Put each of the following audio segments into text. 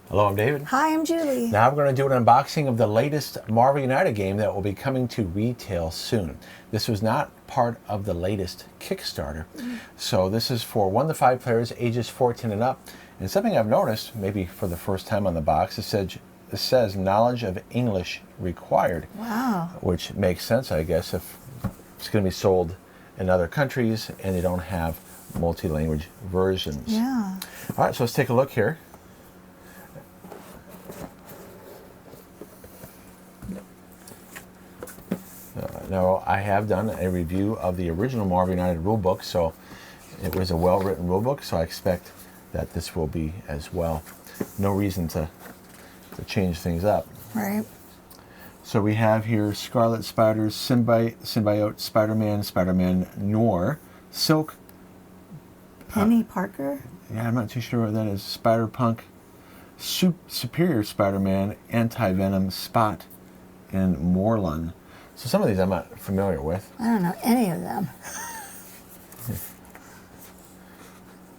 Hello, I'm David. Hi, I'm Julie. Now we're going to do an unboxing of the latest Marvel United game that will be coming to retail soon. This was not part of the latest Kickstarter. So this is for 1 to 5 players, ages 14 and up. And something I've noticed, maybe for the first time on the box, it says knowledge of English required. Wow. Which makes sense, I guess, if it's going to be sold in other countries and they don't have multi-language versions. Yeah. All right, so let's take a look here. Now, I have done a review of the original Marvel United rulebook, so it was a well-written rulebook, so I expect that this will be as well. No reason to change things up. Right. So we have here Scarlet Spiders, Symbiote, Spider-Man, Spider-Man Noir, Silk. Penny Parker? Yeah, I'm not too sure what that is. Spider-Punk, Superior Spider-Man, Anti-Venom, Spot, and Morlun. So some of these I'm not familiar with. I don't know any of them.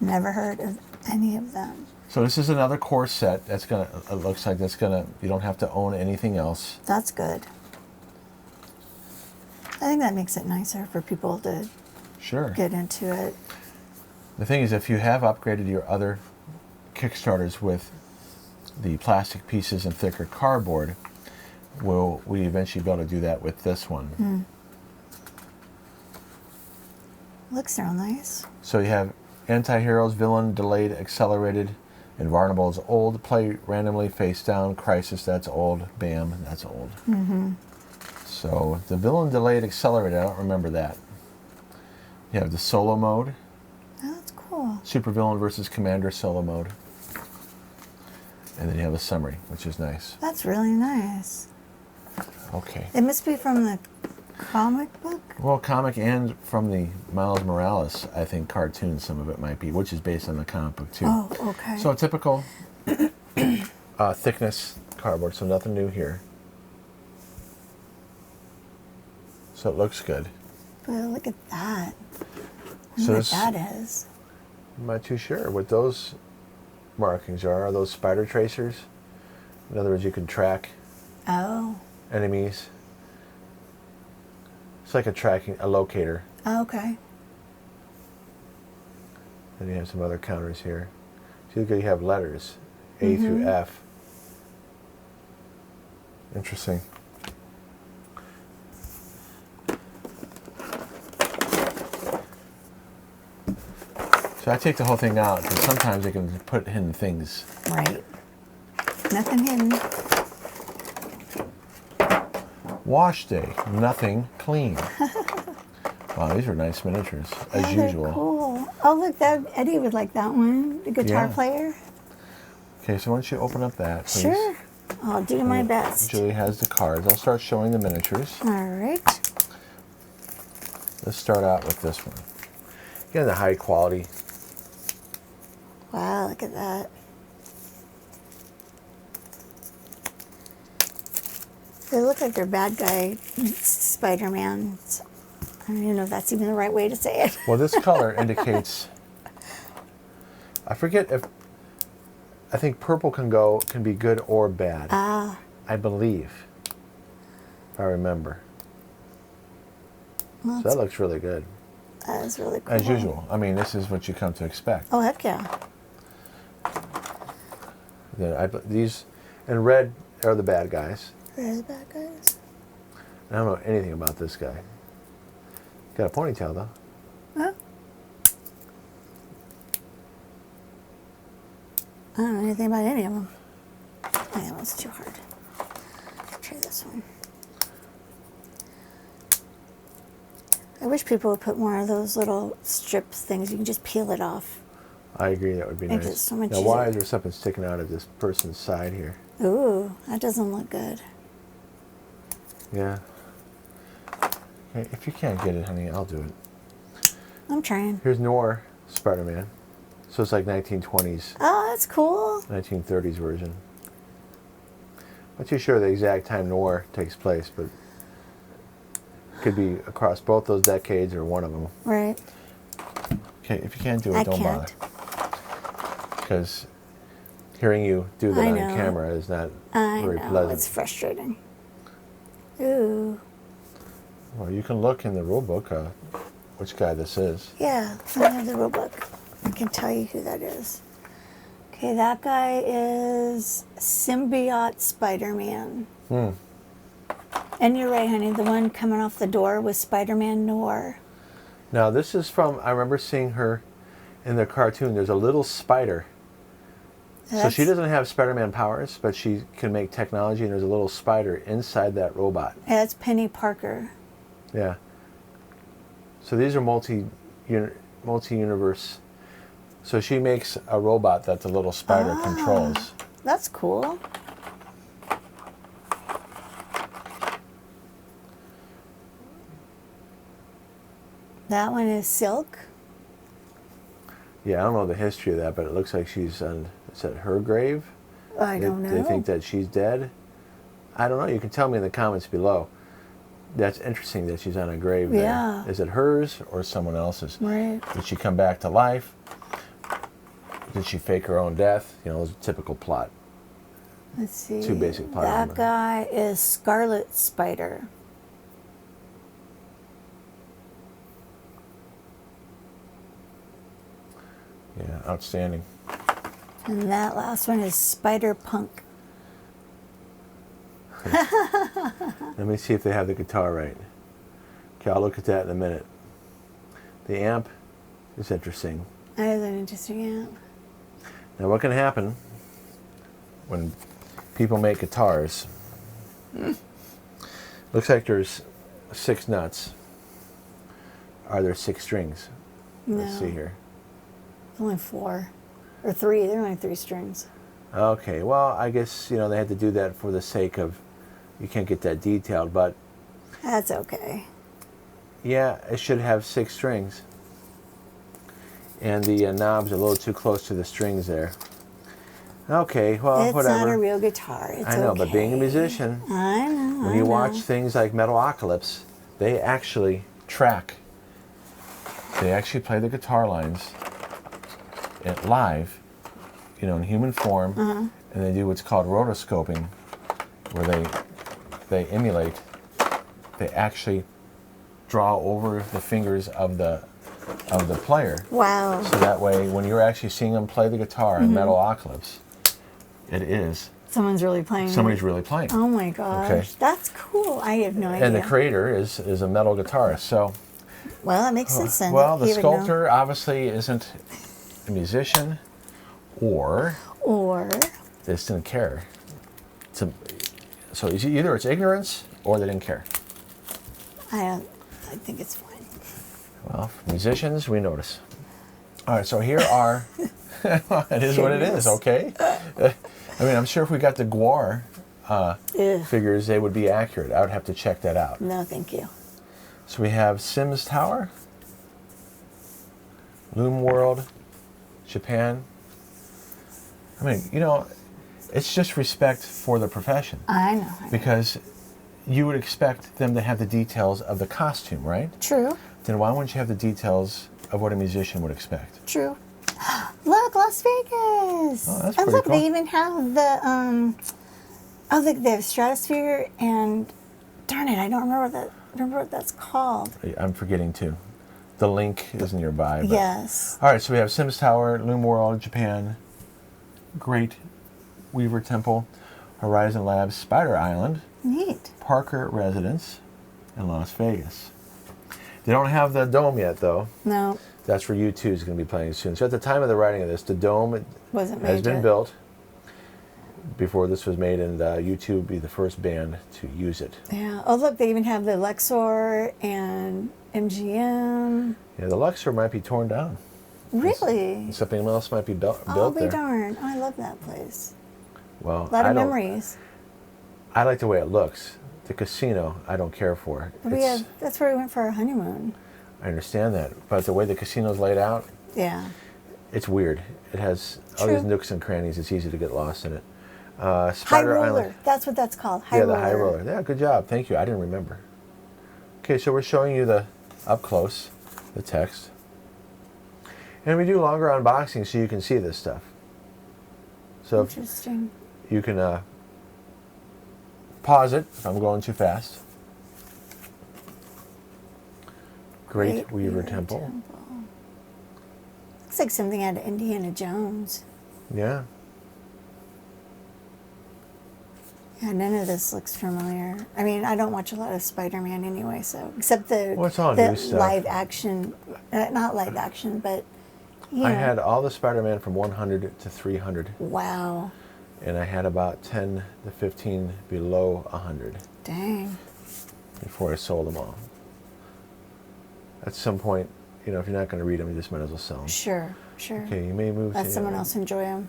Never heard of any of them. So this is another core set. That's gonna. It looks like that's gonna. You don't have to own anything else. That's good. I think that makes it nicer for people to get into it. The thing is, if you have upgraded your other Kickstarters with the plastic pieces and thicker cardboard, will we eventually be able to do that with this one? Looks real nice. So you have anti-heroes, villain, delayed, accelerated, invulnerable is old, play randomly, face down, crisis, that's old, bam, that's old. So the villain, delayed, accelerated, I don't remember that. You have the solo mode. Oh, that's cool. Super villain versus commander solo mode. And then you have a summary, which is nice. That's really nice. Okay. It must be from the comic book? Well, comic and from the Miles Morales, I think, cartoon, some of it might be, which is based on the comic book, too. Oh, okay. So a typical thickness cardboard, so nothing new here. So it looks good. But look at that. I So wonder what that is. I'm not too sure what those markings are. Are those spider tracers? In other words, you can track enemies. It's like a locator. Oh, okay. Then you have some other counters here. So you have letters, A through F. Interesting. So I take the whole thing out because sometimes they can put hidden things. Right. Nothing hidden. Wash day, nothing clean. Wow, these are nice miniatures, as usual. Cool. Oh, look, Eddie would like that one. The guitar player. Okay, so why don't you open up that, please? Sure. I'll do my best. Julie has the cards. I'll start showing the miniatures. All right. Let's start out with this one. Again, the high quality. Wow, look at that. They look like they're bad guy Spider-Man. I don't even know if that's even the right way to say it. Well, this color indicates, I forget if, I think purple can be good or bad. I believe, if I remember. Well, so that looks really good. That is really cool. As usual. I mean, this is what you come to expect. Oh, heck yeah. These, and red are the bad guys. Red are the bad guys. I don't know anything about this guy. Got a ponytail, though. Huh? I don't know anything about any of them. Oh, that one's too hard. Try this one. I wish people would put more of those little strip things. You can just peel it off. I agree, that would be nice. It so much now, why is there something sticking out of this person's side here? Ooh, that doesn't look good. Yeah. Okay, if you can't get it, honey, I'll do it. I'm trying. Here's Noir Spider-Man. So it's like 1920s. Oh, that's cool. 1930s version. Not too sure the exact time Noir takes place, but could be across both those decades or one of them. Right. Okay, if you can't do it, don't bother. Because Hearing you do that I on know. camera is not I very know, pleasant. it's frustrating. Ooh. Well, you can look in the rule book which guy this is. Yeah, I have the rule book. I can tell you who that is. Okay, that guy is Symbiote Spider-Man. And you're right, honey, the one coming off the door was Spider-Man Noir. Now, this is from, I remember seeing her in the cartoon. There's a little spider. So she doesn't have Spider-Man powers, but she can make technology, and there's a little spider inside that robot. Yeah, that's Penny Parker. Yeah. So these are multi-universe. So she makes a robot that the little spider controls. That's cool. That one is Silk. Yeah, I don't know the history of that, but it looks like she's on, is that her grave? I don't know. They think that she's dead? I don't know. You can tell me in the comments below. That's interesting that she's on a grave there. Yeah. Is it hers or someone else's? Right. Did she come back to life? Did she fake her own death? You know, it's a typical plot. Let's see. Two basic plot That elements. guy is Scarlet Spider. Yeah, outstanding. And that last one is Spider Punk. Let me see if they have the guitar right. Okay, I'll look at that in a minute. The amp is interesting. That is an interesting amp. Now, what can happen when people make guitars? Looks like there's 6 nuts. Are there 6 strings? Let's see here. Only 4. Or 3. There are only 3 strings. Okay, well, I guess, you know, they had to do that for the sake of, you can't get that detailed, but That's okay. yeah, it should have 6 strings. And the knobs are a little too close to the strings there. Okay, well, It's whatever. not a real guitar. It's I know, okay. but being a musician, I know. when you watch things like Metalocalypse, they actually track. They actually play the guitar lines live, you know, in human form, and they do what's called rotoscoping, where they emulate. They actually draw over the fingers of the player. Wow. So that way, when you're actually seeing them play the guitar in Metalocalypse, it is Someone's really playing. somebody's really playing. Oh my gosh. Okay. That's cool. I have no idea. And the creator is a metal guitarist. So, Well, that makes sense then. well, the He would know. sculptor obviously isn't a musician, or This didn't care. So either it's ignorance or they didn't care. I think it's fine. Well, musicians, we notice. All right, so here are. It is what it is. Okay. I mean, I'm sure if we got the Guar Ugh. figures, they would be accurate. I would have to check that out. No, thank you. So we have Sims Tower, Loom World, Japan. I mean, you know, it's just respect for the profession. I know. Because you would expect them to have the details of the costume, right? True. Then why wouldn't you have the details of what a musician would expect? True. Look, Las Vegas. Oh, that's and pretty look, cool. they even have the they have Stratosphere and darn it, I don't remember what that's called. I'm forgetting too. The link is nearby. But. Yes. All right, so we have Sims Tower, Loom World, Japan, Great Weaver Temple, Horizon Labs, Spider Island, Neat. Parker Residence, and Las Vegas. They don't have the dome yet, though. No, That's where U2 is going to be playing soon. So at the time of the writing of this, the dome wasn't has made been yet. built before this was made, and U2 will be the first band to use it. Yeah. Oh, look, they even have the Luxor and MGM. Yeah, the Luxor might be torn down. Really? Something else might be built I'll be there. darned. I love that place. Well, A lot I of don't- memories. I like the way it looks. The casino, I don't care for. That's where we went for our honeymoon. I understand that, but the way the casino's laid out, Yeah. it's weird. It has all these True. nooks and crannies. It's easy to get lost in it. High Spider roller. Island. That's what that's called. High Yeah, roller. the high roller. Yeah, good job. Thank you. I didn't remember. Okay, so we're showing you the up close, the text. And we do longer unboxings so you can see this stuff. So interesting. you can pause it if I'm going too fast. Great Weaver Temple. Looks like something out of Indiana Jones. Yeah. Yeah, none of this looks familiar. I mean, I don't watch a lot of Spider-Man anyway, so except the Well, it's all the new stuff. live action, not live action, but you I know. had all the Spider-Man from 100 to 300. Wow. And I had about 10 to 15 below 100 Dang. before I sold them all. At some point, you know, if you're not going to read them, you just might as well sell them. Sure, sure. Okay, you may move Let to someone else enjoy them.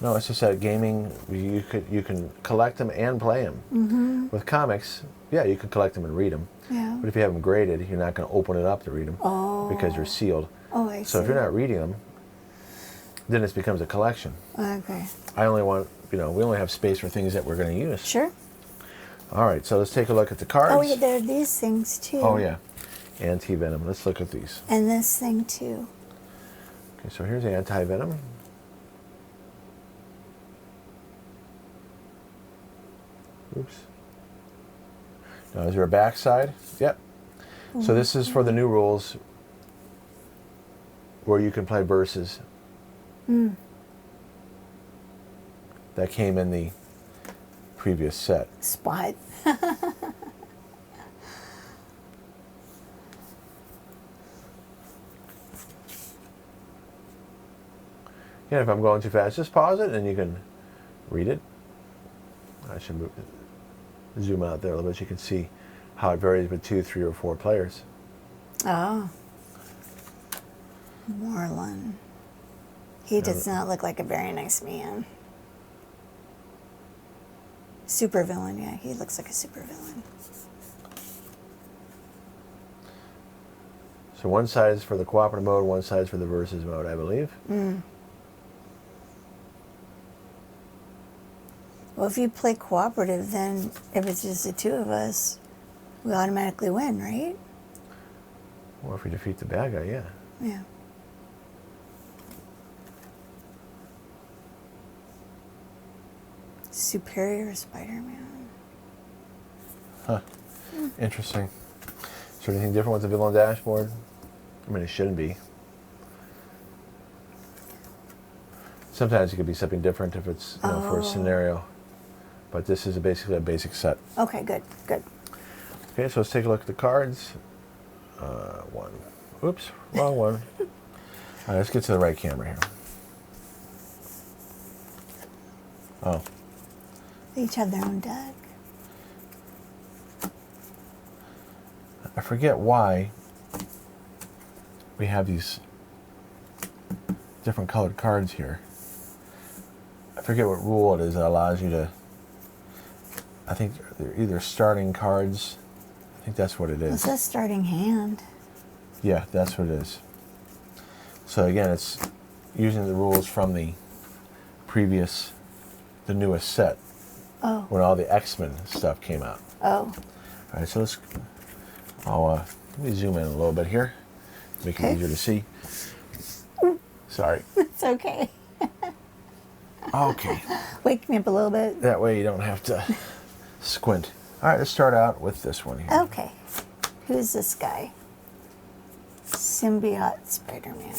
No, it's just that gaming. You can collect them and play them. Mm-hmm. With comics, yeah, you can collect them and read them. Yeah. But if you have them graded, you're not going to open it up to read them because they're sealed. Oh, I see. So if you're not reading them, then it becomes a collection. Okay. I only want, we only have space for things that we're going to use. Sure. All right, so let's take a look at the cards. Oh, yeah, there are these things too. Oh, yeah. Anti-venom. Let's look at these. And this thing too. Okay, so here's anti-venom. Oops. Now, is there a backside? Yep. So this is for the new rules where you can play verses. That came in the previous set. Spot. Yeah, if I'm going too fast, just pause it and you can read it. I should zoom out there a little bit so you can see how it varies with 2, 3, or 4 players. Oh. Moreland. He does not look like a very nice man. Supervillain, yeah, he looks like a supervillain. So one side is for the cooperative mode, one side is for the versus mode, I believe. Well, if you play cooperative, then if it's just the two of us, we automatically win, right? Or if we defeat the bad guy, yeah. Yeah. Superior Spider-Man. Huh. Interesting. Is there anything different with the villain dashboard? I mean, it shouldn't be. Sometimes it could be something different if it's for a scenario. But this is basically a basic set. Okay, good, good. Okay, so let's take a look at the cards. One. Oops, wrong one. All right, let's get to the right camera here. Oh. They each have their own deck. I forget why we have these different colored cards here. I forget what rule it is that allows you to, I think they're either starting cards. I think that's what it is. It says starting hand. Yeah, that's what it is. So again, it's using the rules from the newest set. Oh. When all the X-Men stuff came out. Oh. All right, so let me zoom in a little bit here, make it easier to see. Sorry. It's okay. Okay. Wake me up a little bit. That way you don't have to squint. All right, let's start out with this one here. Okay. Who's this guy? Symbiote Spider-Man.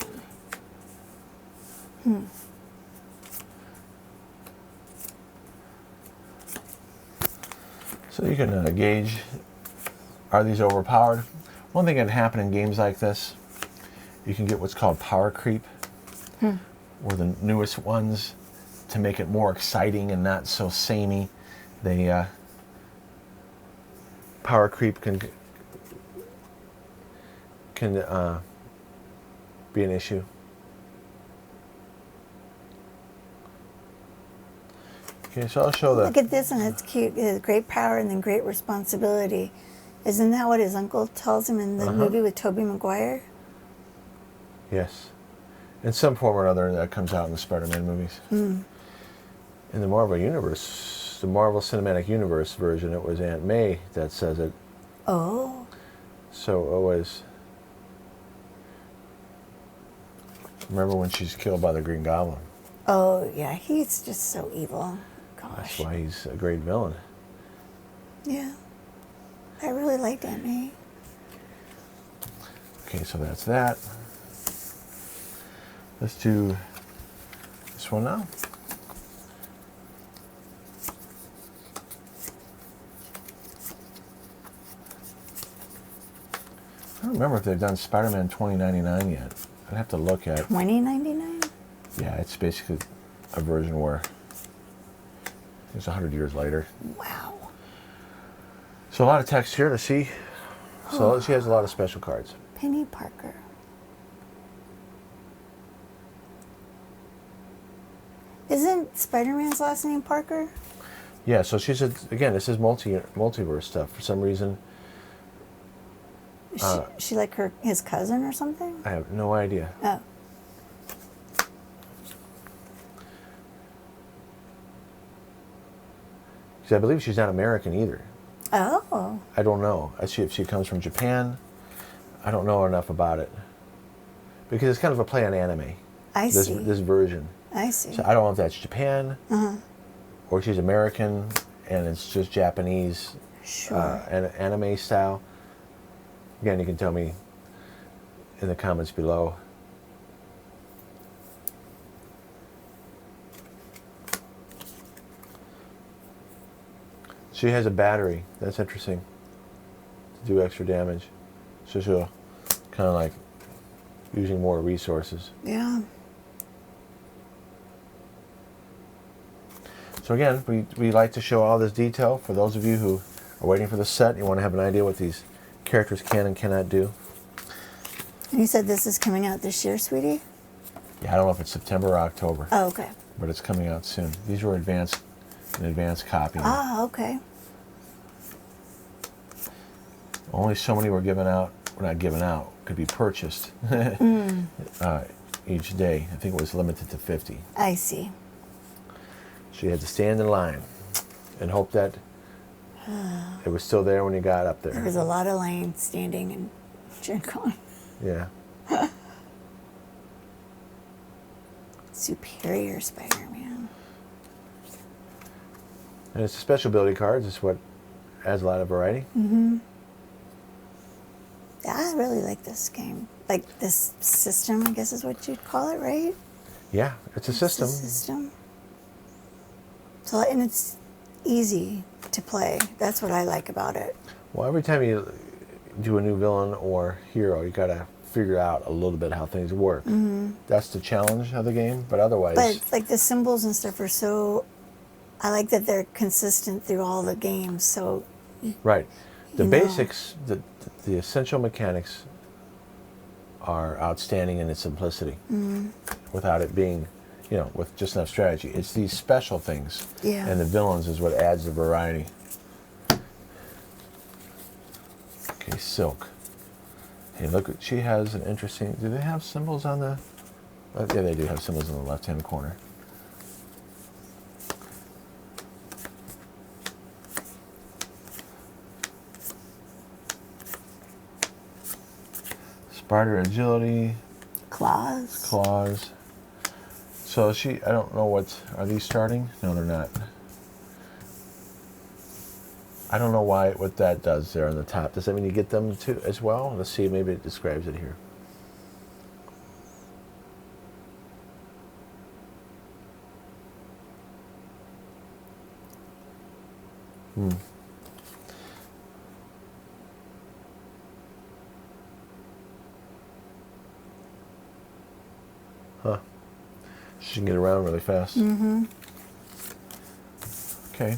So you can gauge, are these overpowered? One thing that can happen in games like this, you can get what's called power creep, or the newest ones, to make it more exciting and not so samey. They power creep can be an issue. Okay, so I'll show the... Look at this one, it's cute. It has great power and then great responsibility. Isn't that what his uncle tells him in the movie with Tobey Maguire? Yes. In some form or another, that comes out in the Spider-Man movies. In the Marvel Universe, the Marvel Cinematic Universe version, it was Aunt May that says it. Oh. So it was... Remember when she's killed by the Green Goblin? Oh, yeah, he's just so evil. That's Gosh. why he's a great villain. Yeah. I really liked Aunt May. Okay, so that's that. Let's do this one now. I don't remember if they've done Spider-Man 2099 yet. I'd have to look at. 2099? Yeah, it's basically a version where it's 100 years later. Wow. So a lot of text here to see. So she has a lot of special cards. Penny Parker. Isn't Spider-Man's last name Parker? Yeah, so she's again. This is multiverse stuff for some reason. Is she like his cousin or something? I have no idea. Oh. I believe she's not American either. Oh. I don't know. I see if she comes from Japan. I don't know enough about it because it's kind of a play on anime. I see. This version. I see. So I don't know if that's Japan or she's American and it's just Japanese and anime style. Again, you can tell me in the comments below. She has a battery. That's interesting. To do extra damage. So she'll kind of like using more resources. Yeah. So again, we like to show all this detail for those of you who are waiting for the set and you want to have an idea what these characters can and cannot do. And you said this is coming out this year, sweetie? Yeah, I don't know if it's September or October. Oh, okay. But it's coming out soon. These were an advanced copy. Ah, okay. Only so many were given out. Well, not given out. Could be purchased each day. I think it was limited to 50. I see. So you had to stand in line and hope that it was still there when you got up There there. was a lot of line standing in Gen Con. Yeah. Superior Spider-Man. And it's the special ability cards. It's what adds a lot of variety. Mm-hmm. Yeah, I really like this game. Like this system, I guess is what you'd call it, right? Yeah, it's a system. It's a system. So, and it's easy to play. That's what I like about it. Well, every time you do a new villain or hero, you got to figure out a little bit how things work. Mm-hmm. That's the challenge of the game, but otherwise... But like the symbols and stuff are so... I like that they're consistent through all the games, so... Right. The You basics, the essential mechanics are outstanding in its simplicity without it being, with just enough strategy. It's these special things and the villains is what adds the variety. Okay, Silk. Hey, look, she has an interesting... Do they have symbols on the... yeah, they do have symbols in the left-hand corner. Spider agility. Claws. So I don't know are these starting? No, they're not. I don't know what that does there on the top. Does that mean you get them too as well? Let's see, maybe it describes it here. Huh. She can get around really fast. Mm-hmm. Okay.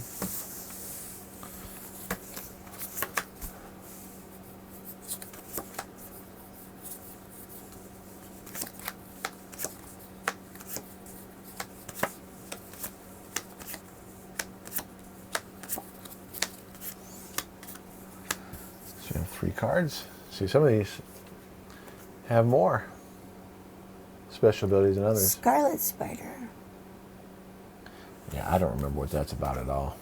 So you have 3 cards. See, some of these have more special abilities than others. Scarlet Spider. Yeah, I don't remember what that's about at all.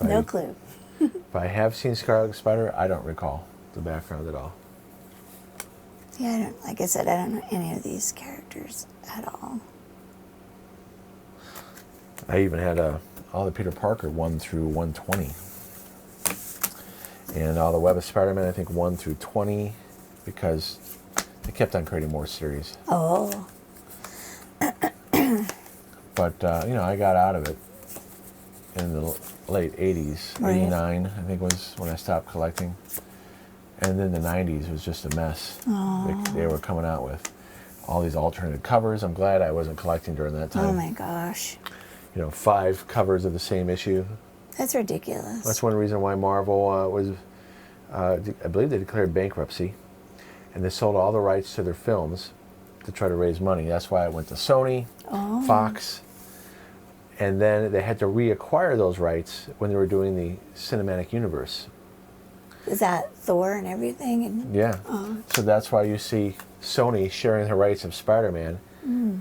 No clue. If I have seen Scarlet Spider, I don't recall the background at all. Yeah, like I said, I don't know any of these characters at all. I even had all the Peter Parker 1 through 120. And all the Web of Spider-Man, I think 1 through 20, because they kept on creating more series. Oh. But, I got out of it in the late 80s. Right. 89, I think, was when I stopped collecting. And then the 90s was just a mess. They were coming out with all these alternate covers. I'm glad I wasn't collecting during that time. Oh my gosh. 5 covers of the same issue. That's ridiculous. That's one reason why Marvel was, I believe they declared bankruptcy. And they sold all the rights to their films to try to raise money. That's why it went to Sony, Fox. And then they had to reacquire those rights when they were doing the cinematic universe. Is that Thor and everything? And, Yeah. So that's why you see Sony sharing the rights of Spider-Man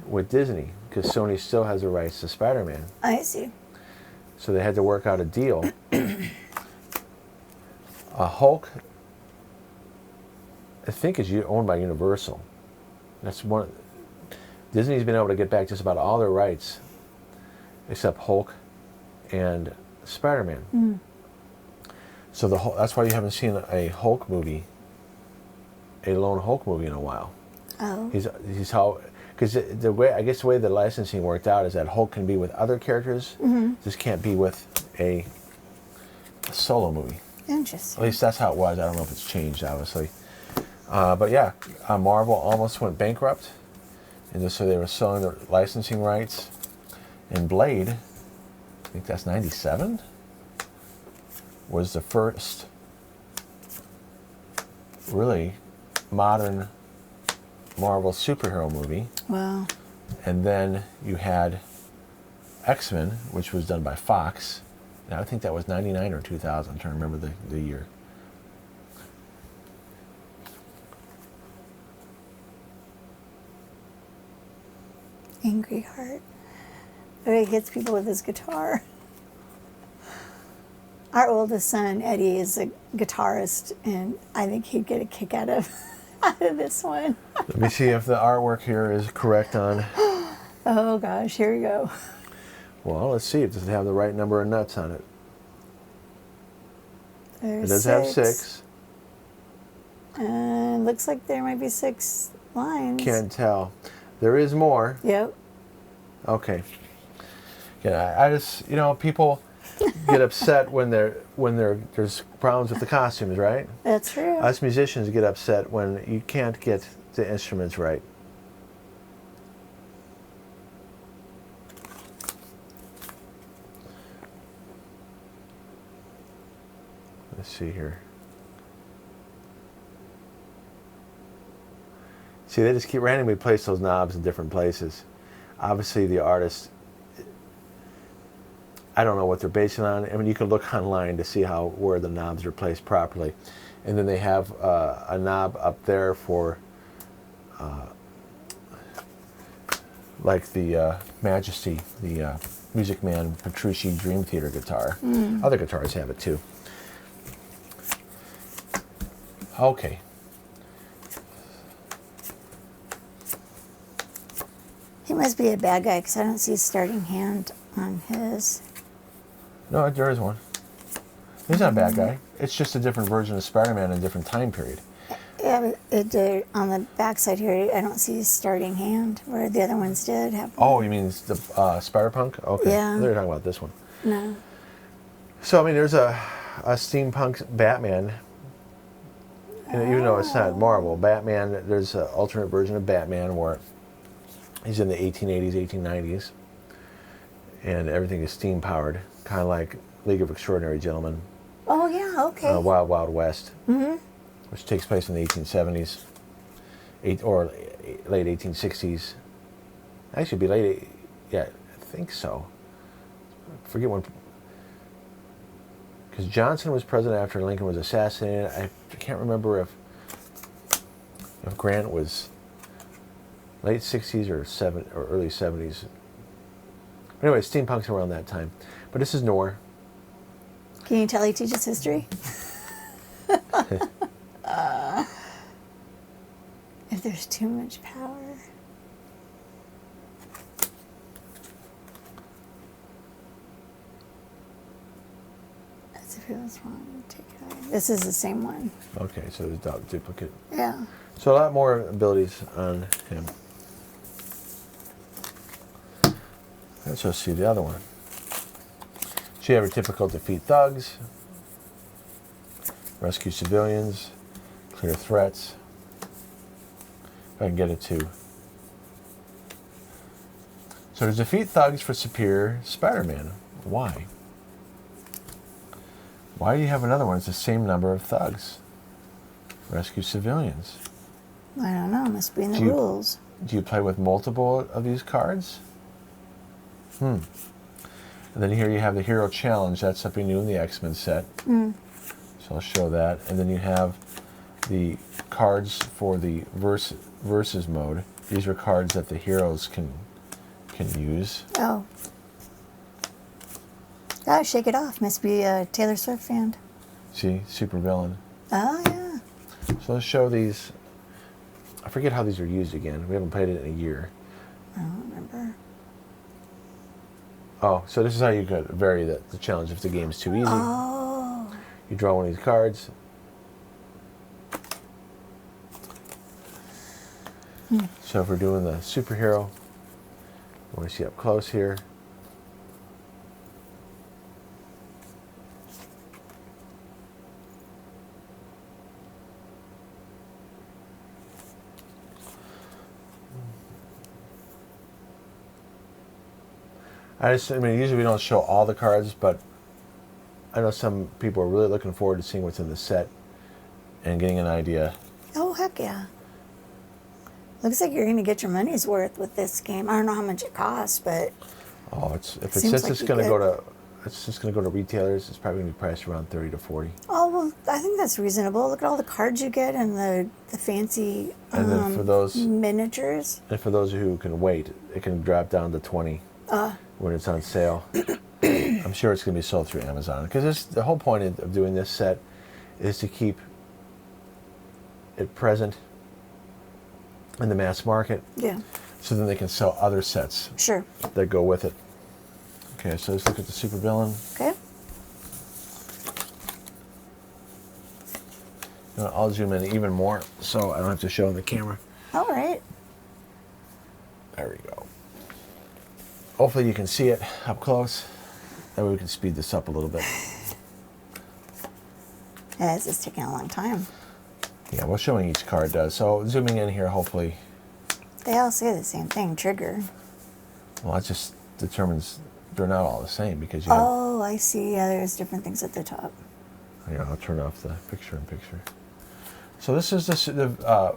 with Disney, because Sony still has the rights to Spider-Man. I see. So they had to work out a deal. Hulk, I think, is owned by Universal. That's one. Disney's been able to get back just about all their rights, except Hulk and Spider-Man. So that's why you haven't seen a Hulk movie, a lone Hulk movie in a while. Oh. He's how, because the way the licensing worked out is that Hulk can be with other characters, just can't be with a solo movie. Interesting. At least that's how it was. I don't know if it's changed, obviously. But yeah, Marvel almost went bankrupt, and just so they were selling their licensing rights. And Blade, I think that's 97, was the first really modern Marvel superhero movie. Wow. And then you had X-Men, which was done by Fox. Now I think that was 99 or 2000. I'm trying to remember the year. Angry Heart. He hits people with his guitar. Our oldest son, Eddie, is a guitarist, and I think he'd get a kick out of this one. Let me see if the artwork here is correct on... Oh gosh, here we go. Well, let's see. Does it have the right number of nuts on it? There's It does have 6. And looks like there might be 6 lines. Can't tell. There is more. Yep. Okay. Yeah, I just, people get upset when there's problems with the costumes, right? That's true. Us musicians get upset when you can't get the instruments right. Let's see here. See, they just keep randomly place those knobs in different places. Obviously, the artist, I don't know what they're basing on. I mean, you can look online to see where the knobs are placed properly. And then they have a knob up there for, like the Majesty, the Music Man Petrucci Dream Theater guitar. Other guitars have it too. Okay. He must be a bad guy because I don't see a starting hand on his. No, there is one. He's not a bad guy. It's just a different version of Spider-Man in a different time period. Yeah, but on the backside here, I don't see a starting hand where the other ones did have one. Oh, you mean the Spider-Punk? Okay. Yeah. They're talking about this one. No. So, I mean, there's a steampunk Batman. Even though it's not Marvel, Batman, there's an alternate version of Batman where he's in the 1880s, 1890s, and everything is steam-powered, kind of like League of Extraordinary Gentlemen. Oh, yeah, okay. Wild Wild West, which takes place in the 1870s, or late 1860s. Actually, it'd be I think so. I forget when, because Johnson was president after Lincoln was assassinated. I can't remember if Grant was late 60s or early 70s. Anyway, steampunk's around that time. But this is Noir. Can you tell he teaches history? If there's too much power. Here's one. Take it. This is the same one. Okay, so there's a duplicate. Yeah. So a lot more abilities on him. Let's just see the other one. So you have your typical defeat thugs, rescue civilians, clear threats. If I can get it to. So there's defeat thugs for superior Spider-Man. Why? Why do you have another one? It's the same number of thugs. Rescue civilians. I don't know. Must be in the rules. Do you play with multiple of these cards? And then here you have the Hero Challenge. That's something new in the X-Men set. So I'll show that. And then you have the cards for the versus mode. These are cards that the heroes can use. Oh. Gotta shake it off. Must be a Taylor Swift fan. See? Super villain. Oh, yeah. So let's show these. I forget how these are used again. We haven't played it in a year. I don't remember. Oh, so this is how you could vary the challenge if the game's too easy. Oh. You draw one of these cards. So if we're doing the superhero, you want to see up close here. I mean, usually we don't show all the cards, but I know some people are really looking forward to seeing what's in the set and getting an idea. Oh, heck yeah. Looks like you're going to get your money's worth with this game. I don't know how much it costs, but Oh, since like it's you going to could. go to it's just going to go to retailers. It's probably going to be priced around 30 to 40. oh, well, I think that's reasonable. Look at all the cards you get and the fancy And then for those miniatures. and for those who can wait, it can drop down to 20 when it's on sale. I'm sure it's going to be sold through Amazon because the whole point of doing this set is to keep it present in the mass market. Yeah. So then they can sell other sets Sure. that go with it. Okay, so let's look at the supervillain. Okay. I'll zoom in even more so I don't have to show on the camera. All right. There we go. Hopefully you can see it up close. That way we can speed this up a little bit. Yeah, this is taking a long time. Yeah, well, showing each card does. So zooming in here, hopefully. They all say the same thing, trigger. Well, that just determines they're not all the same because you have, Oh, I see. Yeah, there's different things at the top. here, I'll turn off the picture-in-picture. So this is the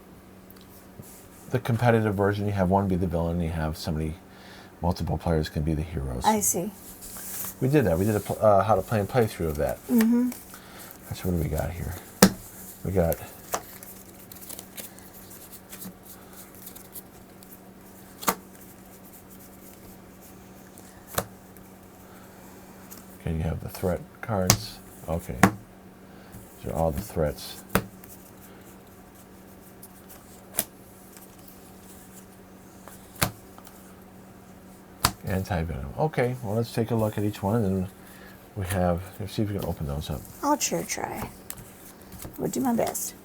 competitive version. You have one be the villain. You have multiple players can be the heroes. I see. We did that. We did a how to play and playthrough of that. Mm-hmm. So what do we got here? We got okay. You have the threat cards. Okay, these are all the threats. Anti-venom. Okay, well, let's take a look at each one, and then we have. Let's see if we can open those up. I'll sure try. We'll do my best.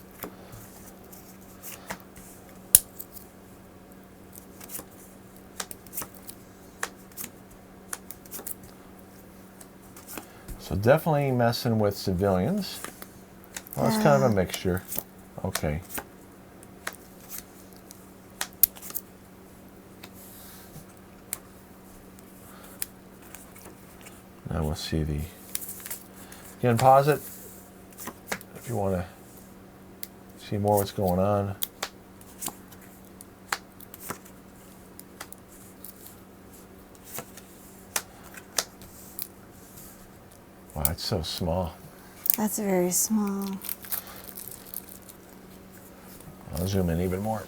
So definitely messing with civilians. Well, it's kind of a mixture. Okay. Now we'll see the. Again, pause it if you want to see more what's going on. Wow, it's so small. That's very small. I'll zoom in even more.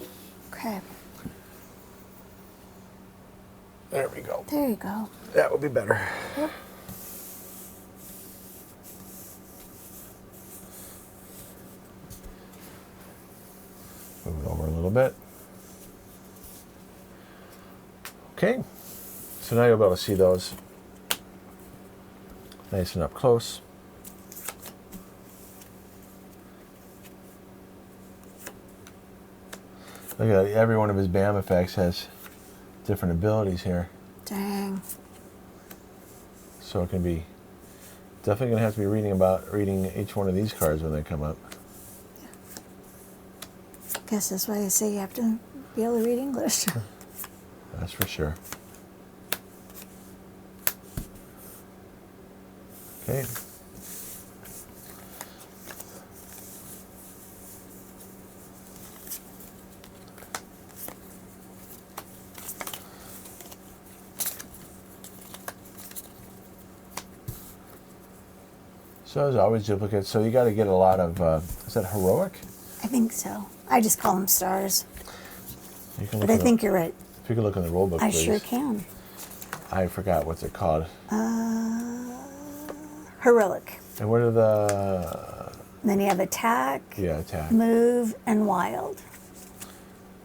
Okay. There we go. There you go. That would be better. Yep. Move it over a little bit. Okay. So now you'll be able to see those nice and up close. Look at that. Every one of his BAM effects has different abilities here. Dang. So it can be definitely going to have to be reading each one of these cards when they come up. Guess that's why they say you have to be able to read English. That's for sure. Okay. So there's always duplicates. So you got to get a lot of, is that heroic? I think so. I just call them stars. You can But I think you're right. If you can look in the rule book, I please. sure can. I forgot what they're called. Heroic. And what are the... Then you have attack, Yeah, attack. move, and wild.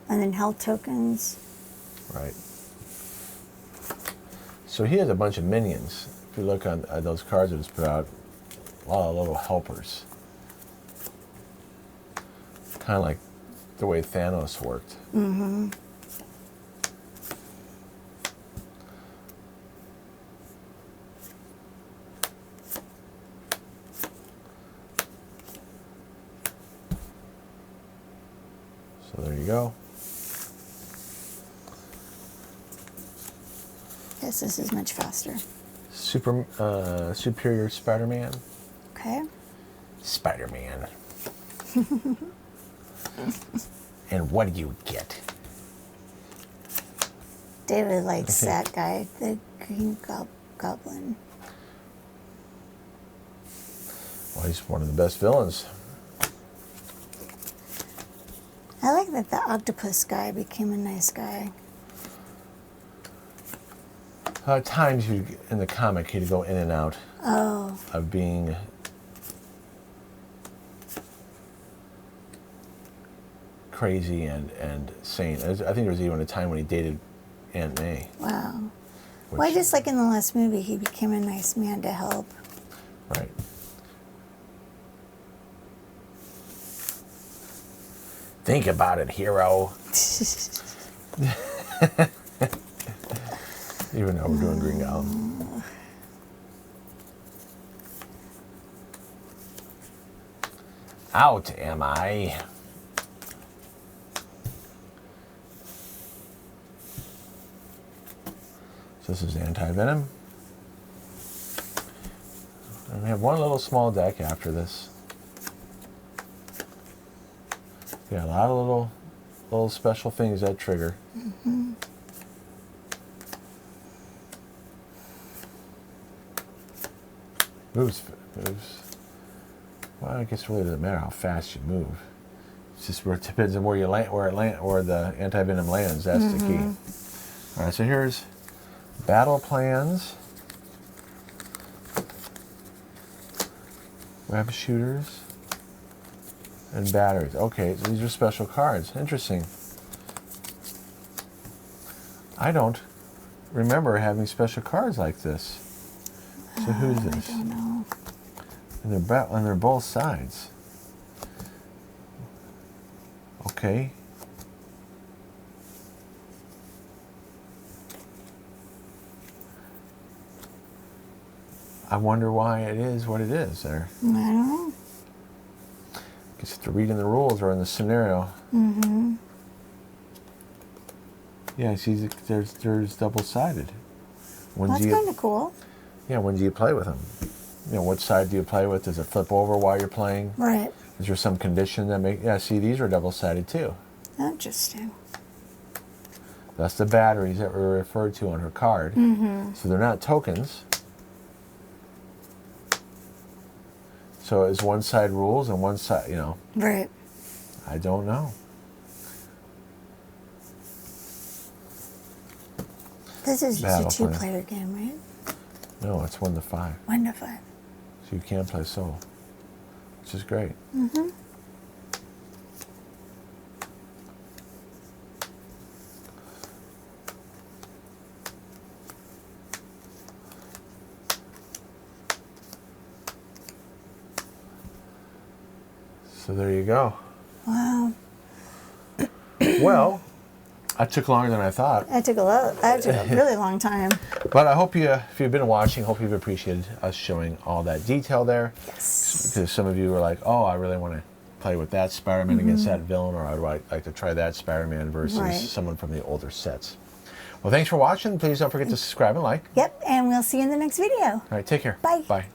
And then health tokens. Right. So he has a bunch of minions. If you look on those cards that he's put out, a lot of little helpers. Kind of like the way Thanos worked. Mm-hmm. So there you go. Yes, this is much faster. Superior Spider-Man. Okay. Spider-Man. And what do you get? David likes that guy, the Green Goblin. Well, he's one of the best villains. I like that the octopus guy became a nice guy. At times, in the comic, he'd go in and out of being crazy and sane. I think there was even a time when he dated Aunt May. Wow. Well, just like in the last movie, he became a nice man to help. Right. Think about it, hero. Even though we're doing Green Goblin. Out, am I? So this is anti-venom. And we have one little small deck after this. Yeah, a lot of little special things that trigger. Mm-hmm. Moves. Well, I guess it really doesn't matter how fast you move. It's just where it depends on where you land, where the anti-venom lands. That's the key. All right, so here's battle plans, web shooters, and batteries. Okay, so these are special cards. Interesting. I don't remember having special cards like this. So who's this? I don't know. And they're both sides. Okay. I wonder why it is what it is there. I don't know. I guess you have to read in the rules or in the scenario. Mm-hmm. Yeah, see, there's double-sided. That's kind of cool. Yeah, when do you play with them? You know, what side do you play with? Does it flip over while you're playing? Right. Is there some condition that make... Yeah, see, these are double-sided too. Interesting. That's the batteries that were referred to on her card. Mm-hmm. So they're not tokens. So is one side rules and one side, you know? Right. I don't know. This is just Battle a two-player game, right? No, it's 1 to 5. 1 to 5. So you can play solo, which is great. Mm-hmm. So there you go. Wow. Well, that took longer than I thought. That took a really long time. But I hope if you've been watching, hope you've appreciated us showing all that detail there. Yes. Because some of you were like, oh, I really want to play with that Spider-Man against that villain, or I'd like to try that Spider-Man versus someone from the older sets. Well, thanks for watching. Please don't forget to subscribe and like. Yep, and we'll see you in the next video. All right, take care. Bye. Bye.